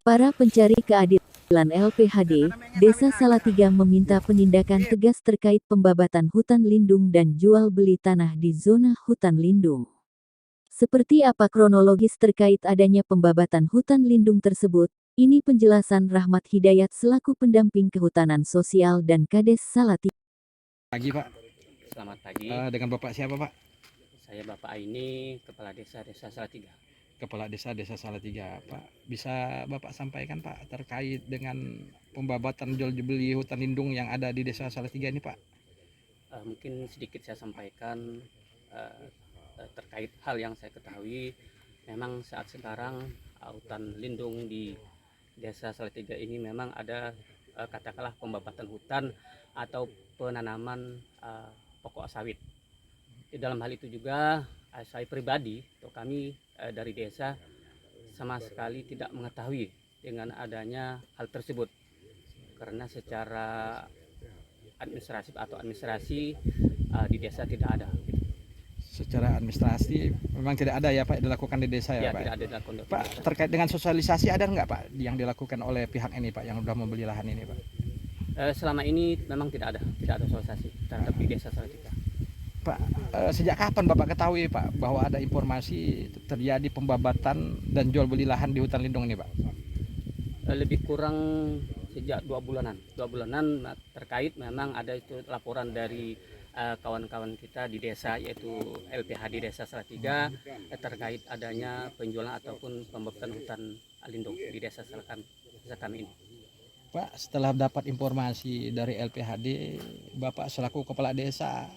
Para pencari keadilan LPHD, Desa Salatiga meminta penindakan tegas terkait pembabatan hutan lindung dan jual beli tanah di zona hutan lindung. Seperti apa kronologis terkait adanya pembabatan hutan lindung tersebut? Ini penjelasan Rahmat Hidayat selaku pendamping kehutanan sosial dan Kades Salatiga. Pagi Pak. Selamat pagi. Dengan Bapak siapa Pak? Saya Bapak Aini, Kepala Desa Salatiga. Kepala Desa Salatiga Pak. Bisa Bapak sampaikan Pak terkait dengan pembabatan jual beli hutan lindung yang ada di Desa Salatiga ini Pak? Mungkin sedikit saya sampaikan terkait hal yang saya ketahui. Memang saat sekarang hutan lindung di Desa Salatiga ini memang ada katakanlah pembabatan hutan atau penanaman pokok sawit. Di dalam hal itu juga saya pribadi atau kami dari desa sama sekali tidak mengetahui dengan adanya hal tersebut, karena secara administrasi di desa tidak ada. Secara administrasi memang tidak ada ya Pak dilakukan di desa ya Pak? Tidak ada dilakukan. Pak, terkait dengan sosialisasi ada nggak Pak yang dilakukan oleh pihak ini Pak yang sudah membeli lahan ini Pak? Selama ini memang tidak ada sosialisasi terhadap di Desa Salatiga. Pak, sejak kapan Bapak ketahui Pak bahwa ada informasi terjadi pembabatan dan jual beli lahan di hutan lindung ini Pak? Lebih kurang sejak 2 bulanan terkait memang ada itu laporan dari kawan-kawan kita di desa, yaitu LPHD Desa Salatiga, terkait adanya penjualan ataupun pembabatan hutan lindung di desa kami ini. Pak, setelah dapat informasi dari LPHD, Bapak selaku kepala desa,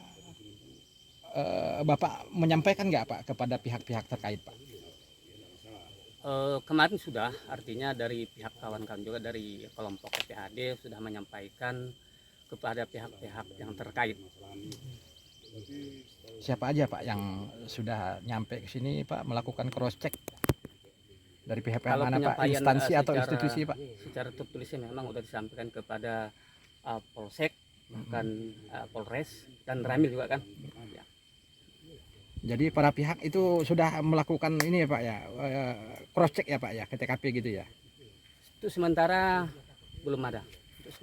Bapak menyampaikan nggak Pak kepada pihak-pihak terkait Pak? Kemarin sudah, artinya dari pihak kawan-kawan juga dari kelompok LPHD sudah menyampaikan kepada pihak-pihak yang terkait. Siapa aja Pak yang sudah nyampe ke sini Pak melakukan cross check dari pihak-pihak mana Pak, instansi atau institusi Pak? Secara tertulisnya memang sudah disampaikan kepada Polsek, bahkan Polres dan Ramil juga kan. Ya. Jadi para pihak itu sudah melakukan ini ya Pak ya, cross check ya Pak ya ke TKP gitu ya? Itu sementara belum ada.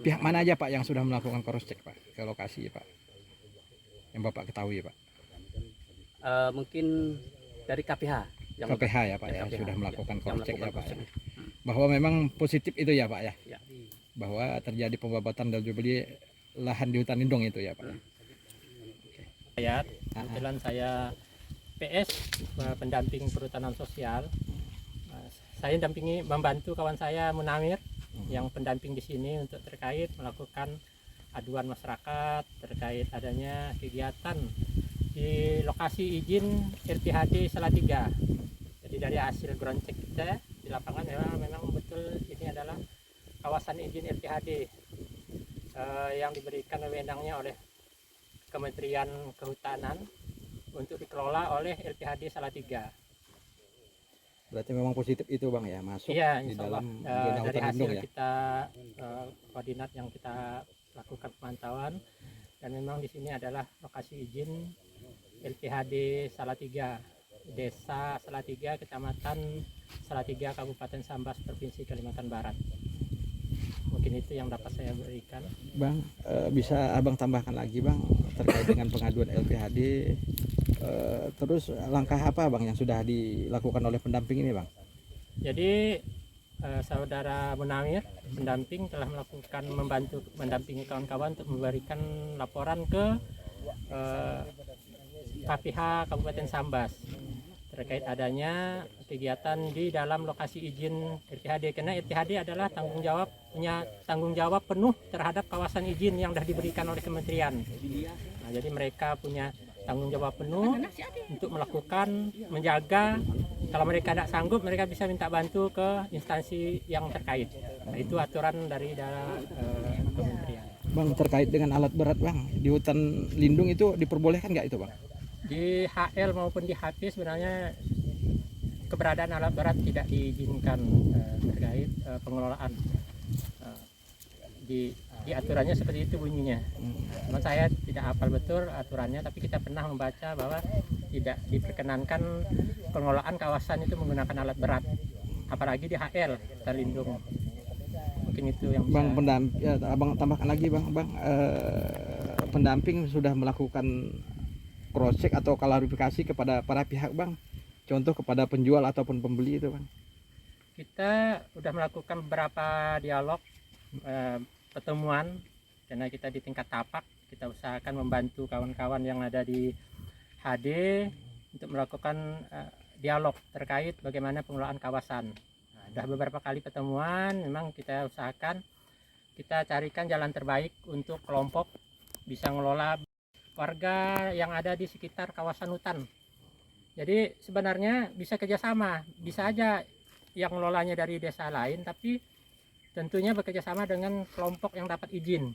Pihak mana aja Pak yang sudah melakukan cross check Pak ke lokasi Pak? Yang Bapak ketahui Pak? Mungkin dari KPH. KPH ya Pak ya, KPH, sudah melakukan cross check ya Pak ya. Hmm. Bahwa memang positif itu ya Pak ya? Ya. Bahwa terjadi pembabatan dan jual beli lahan di hutan lindung itu ya Pak. Kebetulan saya PS, pendamping perhutanan sosial. Saya membantu kawan saya Munamir yang pendamping di sini untuk terkait melakukan aduan masyarakat terkait adanya kegiatan di lokasi izin LPHD Salatiga. Jadi dari hasil ground check kita di lapangan memang betul ini adalah kawasan izin LPHD yang diberikan wewenangnya oleh Kementerian Kehutanan untuk dikelola oleh LPHD Salatiga. Berarti memang positif itu Bang ya, masuk iya, di dalam dari hutan hasil lindung ya. Kita koordinat yang kita lakukan pemantauan, dan memang di sini adalah lokasi izin LPHD Salatiga, Desa Salatiga, Kecamatan Salatiga, Kabupaten Sambas, Provinsi Kalimantan Barat. Mungkin itu yang dapat saya berikan. Bang, bisa Abang tambahkan lagi Bang terkait dengan pengaduan LPHD, terus langkah apa Bang yang sudah dilakukan oleh pendamping ini Bang? Jadi saudara Munamir pendamping telah membantu mendampingi kawan-kawan untuk memberikan laporan ke KPH Kabupaten Sambas terkait adanya kegiatan di dalam lokasi izin LPHD, karena LPHD adalah punya tanggung jawab penuh terhadap kawasan izin yang sudah diberikan oleh kementerian. Nah, jadi mereka punya tanggung jawab penuh untuk melakukan menjaga. Kalau mereka tidak sanggup, mereka bisa minta bantu ke instansi yang terkait. Nah, itu aturan dari kementerian. Bang, terkait dengan alat berat Bang di hutan lindung itu diperbolehkan nggak itu Bang? Di HL maupun di HP sebenarnya keberadaan alat berat tidak diizinkan terkait pengelolaan. Di aturannya seperti itu bunyinya. Namun saya tidak hafal betul aturannya, tapi kita pernah membaca bahwa tidak diperkenankan pengelolaan kawasan itu menggunakan alat berat. apalagi di HL terlindung. Mungkin itu yang bisa. Bang pendamping, ya, abang tambahkan lagi bang, pendamping sudah melakukan cross check atau klarifikasi kepada para pihak bang, contoh kepada penjual ataupun pembeli itu bang. Kita udah melakukan beberapa dialog, pertemuan, karena kita di tingkat tapak, kita usahakan membantu kawan-kawan yang ada di HD untuk melakukan dialog terkait bagaimana pengelolaan kawasan. Nah, sudah beberapa kali pertemuan, memang kita usahakan kita carikan jalan terbaik untuk kelompok bisa mengelola warga yang ada di sekitar kawasan hutan. Jadi sebenarnya bisa kerjasama, bisa aja yang mengelolanya dari desa lain, tapi tentunya bekerjasama dengan kelompok yang dapat izin.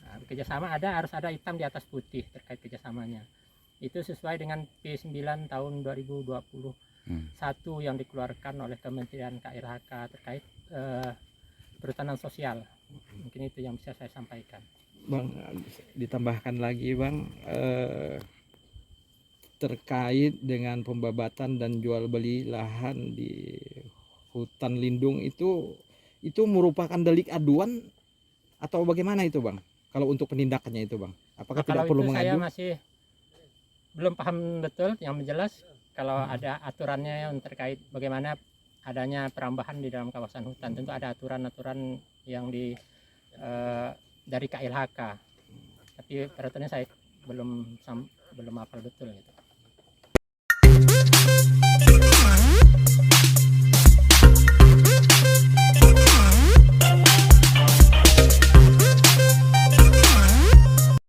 Nah, bekerjasama harus ada hitam di atas putih terkait kerjasamanya. Itu sesuai dengan P9 tahun 2021 yang dikeluarkan oleh Kementerian KLHK terkait perhutanan sosial. Mungkin itu yang bisa saya sampaikan. Bang, ditambahkan lagi bang, terkait dengan pembabatan dan jual beli lahan di hutan lindung itu merupakan delik aduan atau bagaimana itu bang? Kalau untuk penindakannya itu bang, apakah Nah, tidak kalau perlu itu saya mengadu? masih belum paham betul. Yang jelas kalau ada aturannya yang terkait bagaimana adanya perambahan di dalam kawasan hutan, tentu ada aturan-aturan yang dari KLHK. Tapi peraturannya saya belum hafal betul gitu.